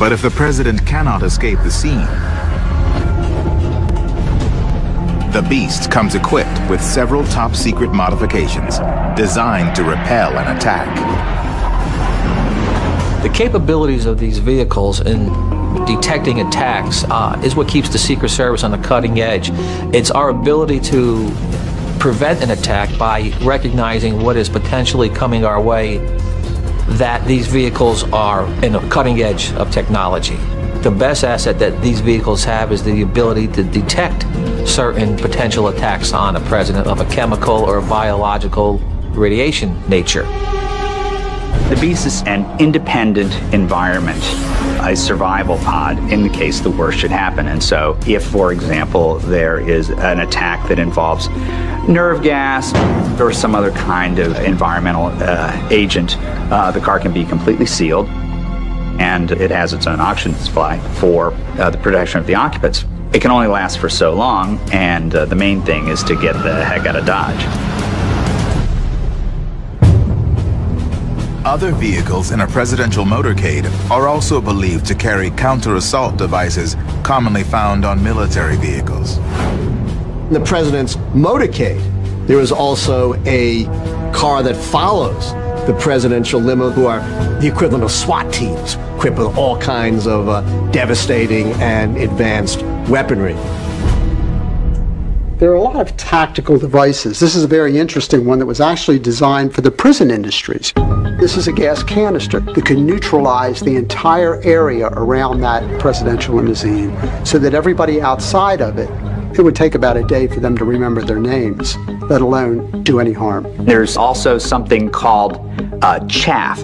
But if the president cannot escape the scene, the Beast comes equipped with several top-secret modifications designed to repel an attack. The capabilities of these vehicles in detecting attacks is what keeps the Secret Service on the cutting edge. It's our ability to prevent an attack by recognizing what is potentially coming our way, that these vehicles are in the cutting edge of technology. The best asset that these vehicles have is the ability to detect certain potential attacks on a president of a chemical or biological radiation nature. The Beast is an independent environment, a survival pod in the case the worst should happen. And so if, for example, there is an attack that involves nerve gas or some other kind of environmental agent, the car can be completely sealed, and it has its own oxygen supply for the protection of the occupants. It can only last for so long, and the main thing is to get the heck out of Dodge. Other vehicles in a presidential motorcade are also believed to carry counter-assault devices commonly found on military vehicles. In the president's motorcade, there is also a car that follows the presidential limo, who are the equivalent of SWAT teams, equipped with all kinds of devastating and advanced weaponry. There are a lot of tactical devices. This is a very interesting one that was actually designed for the prison industries. This is a gas canister that can neutralize the entire area around that presidential limousine so that everybody outside of it, it would take about a day for them to remember their names, let alone do any harm. There's also something called chaff.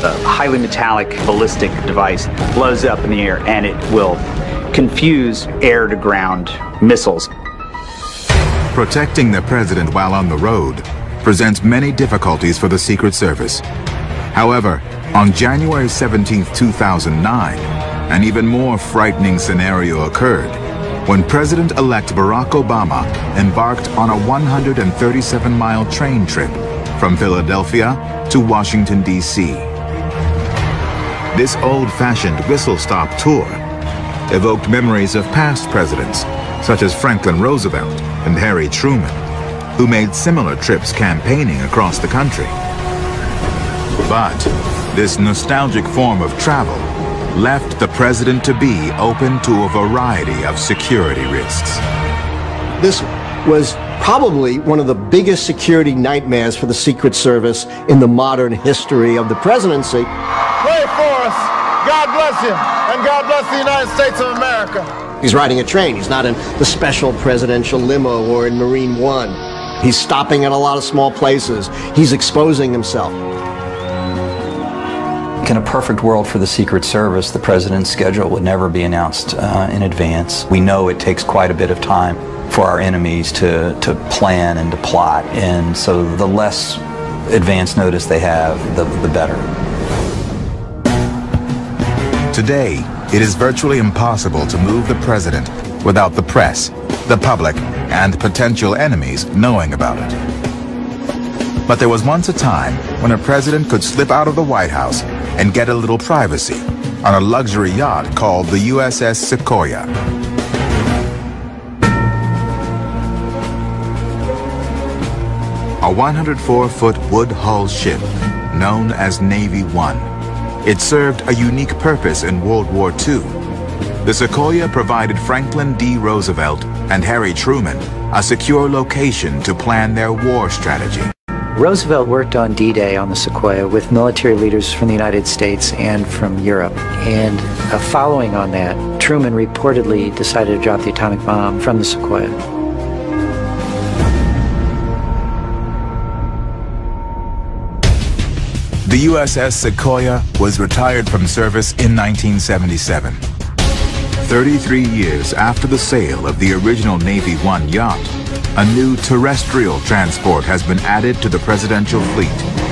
A highly metallic ballistic device blows up in the air, and it will confuse air-to-ground missiles. Protecting the president while on the road presents many difficulties for the Secret Service. However, on January 17, 2009, an even more frightening scenario occurred when President-elect Barack Obama embarked on a 137-mile train trip from Philadelphia to Washington, D.C. This old-fashioned whistle-stop tour evoked memories of past presidents, such as Franklin Roosevelt and Harry Truman, who made similar trips campaigning across the country. But this nostalgic form of travel left the president to be open to a variety of security risks. This was probably one of the biggest security nightmares for the Secret Service in the modern history of the presidency. Pray for us. God bless you, and God bless the United States of America. He's riding a train. He's not in the special presidential limo or in Marine One. He's stopping at a lot of small places. He's exposing himself. In a perfect world for the Secret Service, the president's schedule would never be announced in advance. We know it takes quite a bit of time for our enemies to plan and to plot, and so the less advance notice they have, the better. Today, it is virtually impossible to move the president without the press, the public, and potential enemies knowing about it. But there was once a time when a president could slip out of the White House and get a little privacy on a luxury yacht called the USS Sequoia. A 104-foot wood-hull ship known as Navy One. It served a unique purpose in World War II. The Sequoia provided Franklin D. Roosevelt and Harry Truman a secure location to plan their war strategy. Roosevelt worked on D-Day on the Sequoia with military leaders from the United States and from Europe. And following on that, Truman reportedly decided to drop the atomic bomb from the Sequoia. The USS Sequoia was retired from service in 1977. 33 years after the sale of the original Navy One yacht, a new terrestrial transport has been added to the presidential fleet,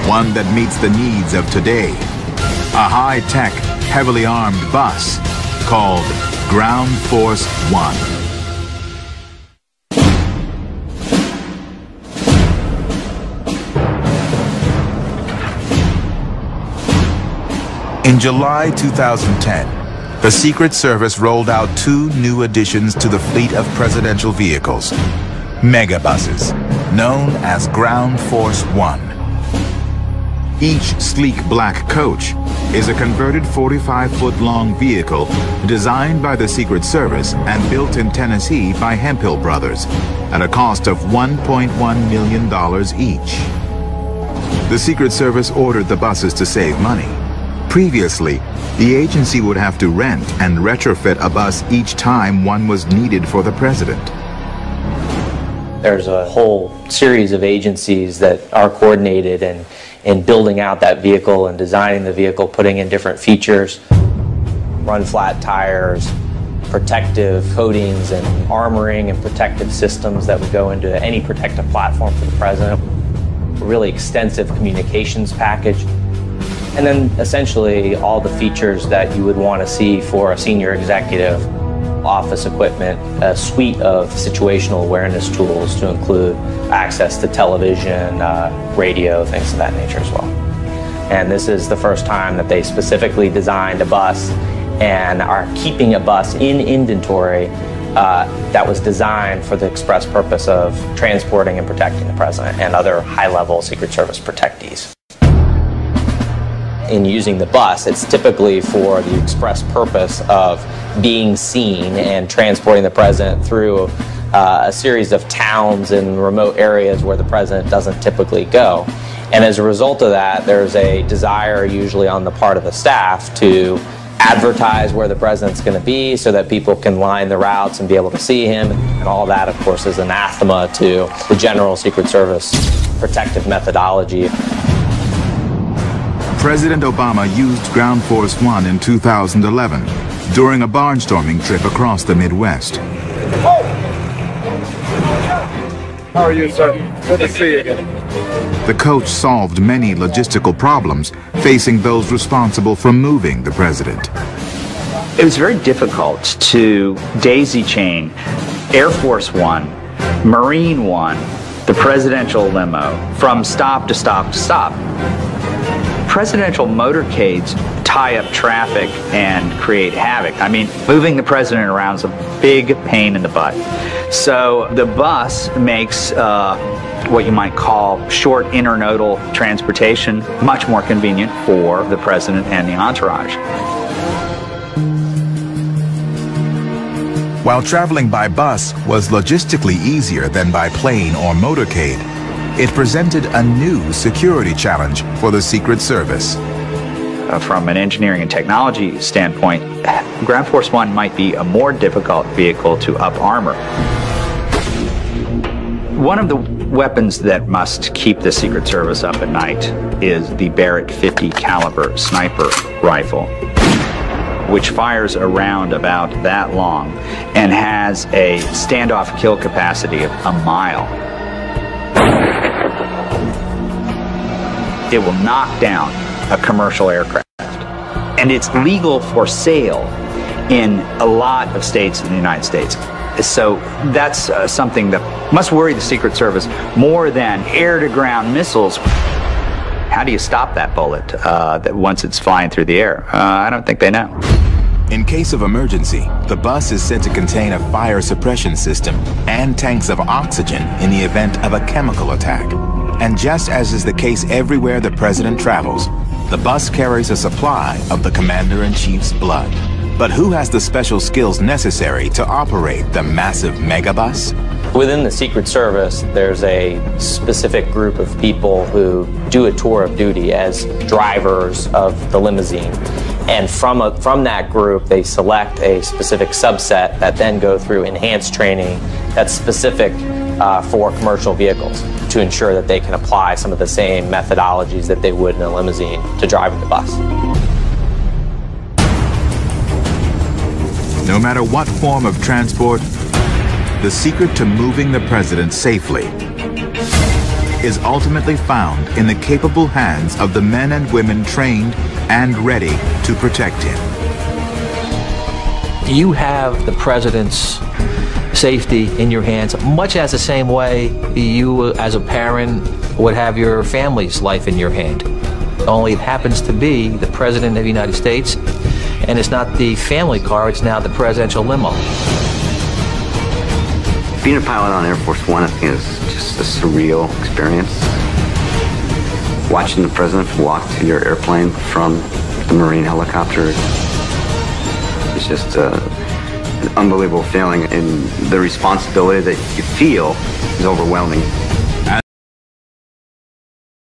one that meets the needs of today. A high-tech, heavily armed bus called Ground Force One. In July 2010, the Secret Service rolled out 2 new additions to the fleet of presidential vehicles, megabuses, known as Ground Force One. Each sleek black coach is a converted 45-foot-long vehicle designed by the Secret Service and built in Tennessee by Hemphill Brothers at a cost of $1.1 million each. The Secret Service ordered the buses to save money. Previously, the agency would have to rent and retrofit a bus each time one was needed for the president. There's a whole series of agencies that are coordinated in building out that vehicle and designing the vehicle, putting in different features, run flat tires, protective coatings and armoring and protective systems that would go into any protective platform for the president, a really extensive communications package, and then essentially all the features that you would want to see for a senior executive, office equipment, a suite of situational awareness tools to include access to television, radio, things of that nature as well. And this is the first time that they specifically designed a bus and are keeping a bus in inventory that was designed for the express purpose of transporting and protecting the president and other high-level Secret Service protectees. In using the bus, it's typically for the express purpose of being seen and transporting the president through a series of towns and remote areas where the president doesn't typically go. And as a result of that, there's a desire usually on the part of the staff to advertise where the president's going to be so that people can line the routes and be able to see him. And all that, of course, is anathema to the general Secret Service protective methodology. President Obama used Ground Force One in 2011 during a barnstorming trip across the Midwest. How are you, sir? Good to see you again. The coach solved many logistical problems facing those responsible for moving the president. It was very difficult to daisy chain Air Force One, Marine One, the presidential limo from stop to stop to stop. Presidential motorcades tie up traffic and create havoc. I mean, moving the president around is a big pain in the butt. So the bus makes what you might call short internodal transportation much more convenient for the president and the entourage. While traveling by bus was logistically easier than by plane or motorcade, it presented a new security challenge for the Secret Service. From an engineering and technology standpoint, Ground Force One might be a more difficult vehicle to up-armor. One of the weapons that must keep the Secret Service up at night is the Barrett 50 caliber sniper rifle, which fires a round about that long and has a standoff kill capacity of a mile. It will knock down a commercial aircraft. And it's legal for sale in a lot of states in the United States. So that's something that must worry the Secret Service more than air-to-ground missiles. How do you stop that bullet that once it's flying through the air? I don't think they know. In case of emergency, the bus is said to contain a fire suppression system and tanks of oxygen in the event of a chemical attack. And just as is the case everywhere the president travels, the bus carries a supply of the commander-in-chief's blood. But who has the special skills necessary to operate the massive megabus? Within the Secret Service, there's a specific group of people who do a tour of duty as drivers of the limousine. And from that group, they select a specific subset that then go through enhanced training that's specific for commercial vehicles to ensure that they can apply some of the same methodologies that they would in a limousine to driving the bus. No matter what form of transport, the secret to moving the president safely is ultimately found in the capable hands of the men and women trained and ready to protect him. You have the president's safety in your hands, much as the same way you as a parent would have your family's life in your hand. only it happens to be the President of the United States, and it's not the family car, it's now the presidential limo. Being a pilot on Air Force One, I think, is just a surreal experience. Watching the President walk to your airplane from the Marine helicopter, it's just an unbelievable feeling, and the responsibility that you feel is overwhelming.